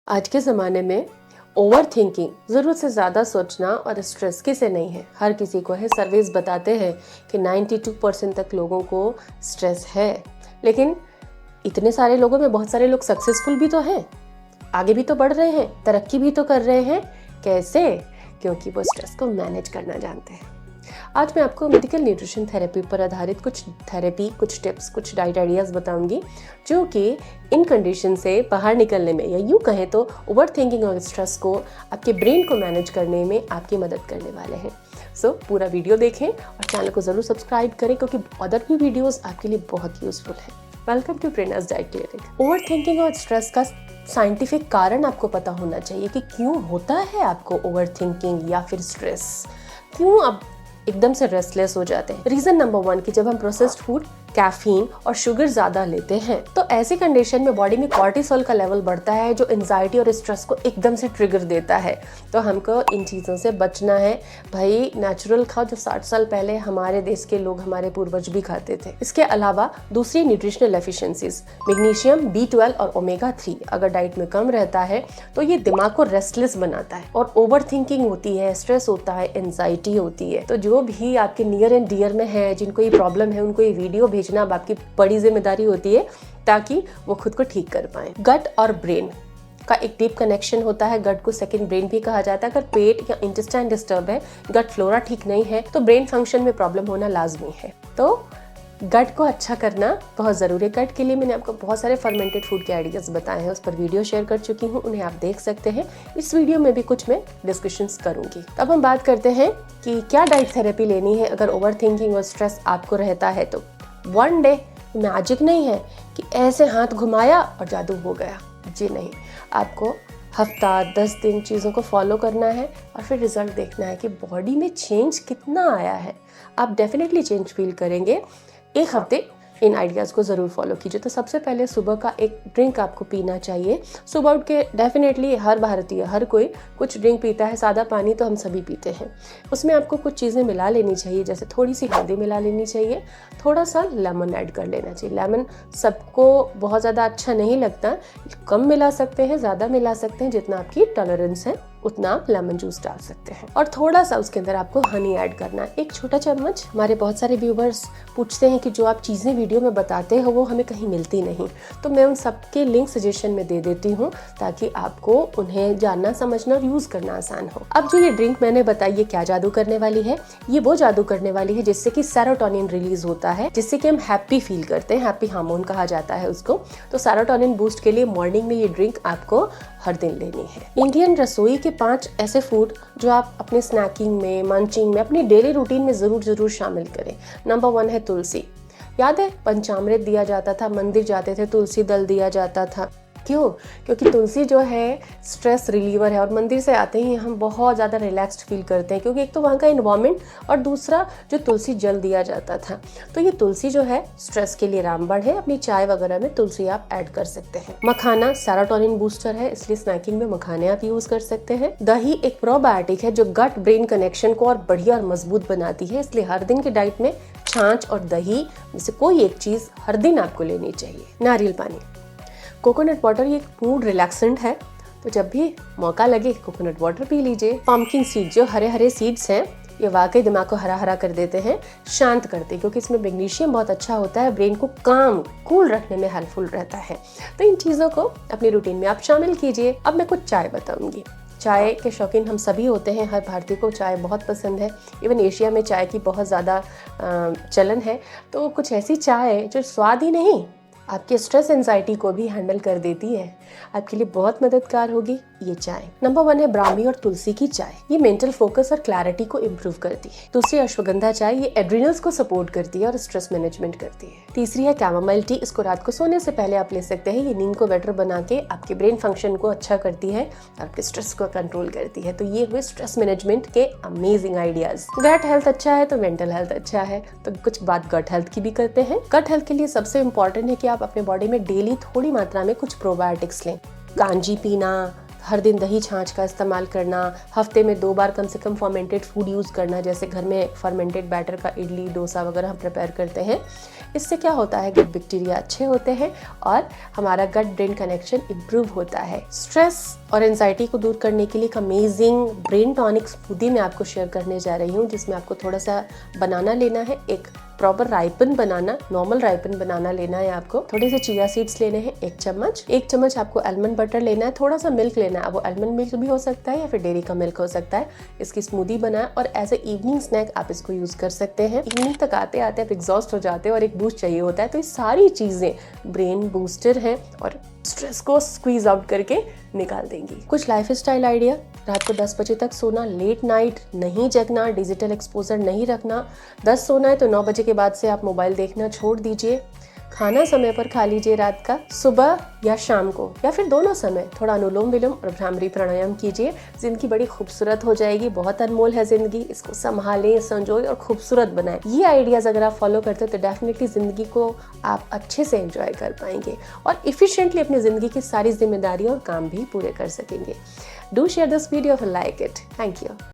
आज के ज़माने में ओवर थिंकिंग, ज़रूरत से ज़्यादा सोचना और स्ट्रेस किसे नहीं है, हर किसी को है। सर्वेस बताते हैं कि 92% तक लोगों को स्ट्रेस है। लेकिन इतने सारे लोगों में बहुत सारे लोग सक्सेसफुल भी तो हैं, आगे भी तो बढ़ रहे हैं, तरक्की भी तो कर रहे हैं। कैसे? क्योंकि वो स्ट्रेस को मैनेज करना जानते हैं। आज मैं आपको मेडिकल न्यूट्रिशन थेरेपी पर आधारित कुछ टिप्स, कुछ डाइट आइडियाज़ बताऊंगी जो कि इन कंडीशन से बाहर निकलने में, या यूँ कहें तो ओवर थिंकिंग और स्ट्रेस को, आपके ब्रेन को मैनेज करने में आपकी मदद करने वाले हैं। सो पूरा वीडियो देखें और चैनल को ज़रूर सब्सक्राइब करें क्योंकि अदर भी वीडियोज़ आपके लिए बहुत यूजफुल है। Welcome to Prerna's diet clinic. Over thinking और स्ट्रेस का साइंटिफिक कारण आपको पता होना चाहिए कि क्यों होता है आपको ओवर थिंकिंग या फिर स्ट्रेस, क्यों आप एकदम से रेस्टलेस हो जाते हैं। रीजन नंबर 1 कि जब हम प्रोसेस्ड फूड, कैफीन और शुगर ज्यादा लेते हैं तो ऐसी कंडीशन में बॉडी में कॉर्टिसोल का लेवल बढ़ता है जो एंजाइटी और स्ट्रेस को एकदम से ट्रिगर देता है। तो हमको इन चीज़ों से बचना है। भाई नेचुरल खाओ, जो 60 साल पहले हमारे देश के लोग, हमारे पूर्वज भी खाते थे। इसके अलावा दूसरी न्यूट्रिशनल एफिशिएंसीज, मैग्नीशियम, B12 और ओमेगा 3 अगर डाइट में कम रहता है तो ये दिमाग को रेस्टलेस बनाता है और ओवर थिंकिंग होती है, स्ट्रेस होता है, एंजाइटी होती है। तो जो भी आपके नियर एंड डियर में है, जिनको ये प्रॉब्लम है, उनको ये वीडियो भेजना अब आपकी बड़ी जिम्मेदारी होती है ताकि वो खुद को ठीक कर पाए। गट और ब्रेन का एक डीप कनेक्शन होता है। गट को सेकंड ब्रेन भी कहा जाता है। अगर पेट या इंटेस्टाइन डिस्टर्ब है, गट फ्लोरा ठीक नहीं है तो ब्रेन फंक्शन में प्रॉब्लम होना लाजमी है। तो गट को अच्छा करना बहुत ज़रूरी है। गट के लिए मैंने आपको बहुत सारे फर्मेंटेड फूड के आइडियाज़ बताए हैं, उस पर वीडियो शेयर कर चुकी हूँ, उन्हें आप देख सकते हैं। इस वीडियो में भी कुछ मैं डिस्कशंस करूँगी। अब हम बात करते हैं कि क्या डाइट थेरेपी लेनी है अगर ओवर थिंकिंग और स्ट्रेस आपको रहता है। तो वन डे मैजिक नहीं है कि ऐसे हाथ घुमाया और जादू हो गया। जी नहीं, आपको हफ्ता 10 दिन चीज़ों को फॉलो करना है और फिर रिजल्ट देखना है कि बॉडी में चेंज कितना आया है। आप डेफिनेटली चेंज फील करेंगे। एक हफ्ते इन आइडियाज़ को ज़रूर फॉलो कीजिए। तो सबसे पहले सुबह का एक ड्रिंक आपको पीना चाहिए। सुबह उठ के डेफिनेटली हर भारतीय, हर कोई कुछ ड्रिंक पीता है। सादा पानी तो हम सभी पीते हैं। उसमें आपको कुछ चीज़ें मिला लेनी चाहिए, जैसे थोड़ी सी हल्दी मिला लेनी चाहिए, थोड़ा सा लेमन ऐड कर लेना चाहिए। लेमन सबको बहुत ज़्यादा अच्छा नहीं लगता, कम मिला सकते हैं, ज़्यादा मिला सकते हैं, जितना आपकी टॉलरेंस है उतना आप लेमन जूस डाल सकते हैं। और थोड़ा सा उसके अंदर आपको हनी ऐड करना है, एक छोटा चम्मच। हमारे बहुत सारे व्यूवर्स पूछते हैं कि जो आप चीज़ें वीडियो में बताते हो वो हमें कहीं मिलती नहीं, तो मैं उन सबके लिंक सजेशन में दे देती हूँ ताकि आपको उन्हें जानना, समझना और यूज़ करना आसान हो। अब जो ये ड्रिंक मैंने बताई, ये क्या जादू करने वाली है? ये वो जादू करने वाली है जिससे कि सेरोटोनिन रिलीज होता है, जिससे कि हम हैप्पी फील करते हैं। हैप्पी हार्मोन कहा जाता है उसको। तो सेरोटोनिन बूस्ट के लिए मॉर्निंग में ये ड्रिंक आपको हर दिन लेनी है। इंडियन रसोई के 5 ऐसे फूड जो आप अपने स्नैकिंग में, मंचिंग में, अपनी डेली रूटीन में ज़रूर शामिल करें। नंबर 1 है तुलसी। याद है पंचामृत दिया जाता था, मंदिर जाते थे, तुलसी दल दिया जाता था। क्यों? क्योंकि तुलसी जो है स्ट्रेस रिलीवर है और मंदिर से आते ही हम बहुत ज़्यादा रिलैक्स्ड फील करते हैं, क्योंकि एक तो वहाँ का इन्वायरमेंट और दूसरा जो तुलसी जल दिया जाता था। तो ये तुलसी जो है स्ट्रेस के लिए रामबाण है। अपनी चाय वगैरह में तुलसी आप ऐड कर सकते हैं। मखाना सेरोटोनिन बूस्टर है, इसलिए स्नैकिंग में मखाने आप यूज कर सकते हैं। दही एक प्रोबायोटिक है जो गट ब्रेन कनेक्शन को और बढ़िया और मजबूत बनाती है, इसलिए हर दिन की डाइट में छाछ और दही में से कोई एक चीज हर दिन आपको लेनी चाहिए। नारियल पानी, कोकोनट वाटर, ये एक मूड रिलैक्सेंट है, तो जब भी मौका लगे कोकोनट वाटर पी लीजिए। पंपकिन सीड, जो हरे हरे सीड्स हैं, ये वाकई दिमाग को हरा हरा कर देते हैं, शांत करते हैं, क्योंकि इसमें मैग्नीशियम बहुत अच्छा होता है, ब्रेन को काम, कूल रखने में हेल्पफुल रहता है। तो इन चीज़ों को अपनी रूटीन में आप शामिल कीजिए। अब मैं कुछ चाय बताऊंगी। चाय के शौकीन हम सभी होते हैं, हर भारतीय को चाय बहुत पसंद है। इवन एशिया में चाय की बहुत ज़्यादा चलन है। तो कुछ ऐसी चाय जो स्वाद ही नहीं, आपके स्ट्रेस एंजाइटी को भी हैंडल कर देती है, आपके लिए बहुत मददगार होगी ये चाय। नंबर 1 है ब्राह्मी और तुलसी की चाय। ये मेंटल फोकस और क्लैरिटी को इम्प्रूव करती है। दूसरी अश्वगंधा चाय, ये एड्रिनल्स को सपोर्ट करती है और स्ट्रेस मैनेजमेंट करती है। तीसरी है कैमोमाइल टी। इसको रात को सोने से पहले आप ले सकते हैं। ये नींद को बेटर बना के आपके ब्रेन फंक्शन को अच्छा करती है, आपके स्ट्रेस को कंट्रोल करती है। तो ये हुए स्ट्रेस मैनेजमेंट के अमेजिंग आइडियाज। गट हेल्थ अच्छा है तो मेंटल हेल्थ अच्छा है, तो कुछ बात गट हेल्थ की भी करते हैं। गट हेल्थ के लिए सबसे इंपॉर्टेंट है कि आप अपने बॉडी में डेली थोड़ी मात्रा में कुछ प्रोबायोटिक्स लें। कांजी पीना, हर दिन दही छाछ का इस्तेमाल करना, हफ्ते में 2 बार कम से कम फर्मेंटेड फूड यूज़ करना, जैसे घर में फर्मेंटेड बैटर का इडली, डोसा वगैरह हम प्रिपेयर करते हैं। इससे क्या होता है, गट बैक्टीरिया अच्छे होते हैं और हमारा गट ब्रेन कनेक्शन इम्प्रूव होता है। स्ट्रेस और एंजाइटी को दूर करने के लिए एक अमेजिंग ब्रेन टॉनिक स्मूदी मैं आपको शेयर करने जा रही हूँ, जिसमें आपको थोड़ा सा बनाना लेना है, एक प्रॉपर राइपन बनाना, नॉर्मल राइपन बनाना लेना है आपको, थोड़े से चिया सीड्स लेने हैं 1 चम्मच आपको आलमंड बटर लेना है, थोड़ा सा मिल्क लेना है, वो आलमंड मिल्क भी हो सकता है या फिर डेयरी का मिल्क हो सकता है। इसकी स्मूदी बनाए और एज ए इवनिंग स्नैक आप इसको यूज कर सकते हैं। इवनिंग तक आते आते आप एग्जॉस्ट हो जाते हैं और एक बूस्ट चाहिए होता है, तो ये सारी चीजें ब्रेन बूस्टर हैं और स्ट्रेस को स्क्वीज आउट करके निकाल देंगी। कुछ लाइफस्टाइल आइडिया, रात को 10 बजे तक सोना, लेट नाइट नहीं जगना, डिजिटल एक्सपोजर नहीं रखना, 10 सोना है तो 9 बजे के बाद से आप मोबाइल देखना छोड़ दीजिए, खाना समय पर खा लीजिए रात का, सुबह या शाम को या फिर दोनों समय थोड़ा अनुलोम विलोम और भ्रामरी प्राणायाम कीजिए। जिंदगी बड़ी खूबसूरत हो जाएगी, बहुत अनमोल है जिंदगी, इसको संभालें, संजोए और खूबसूरत बनाएं। ये आइडियाज अगर आप फॉलो करते हो तो डेफिनेटली जिंदगी को आप अच्छे से एंजॉय कर पाएंगे और इफिशिएंटली अपनी जिंदगी की सारी जिम्मेदारियां और काम भी पूरे कर सकेंगे। Do share this video if you like it. Thank you.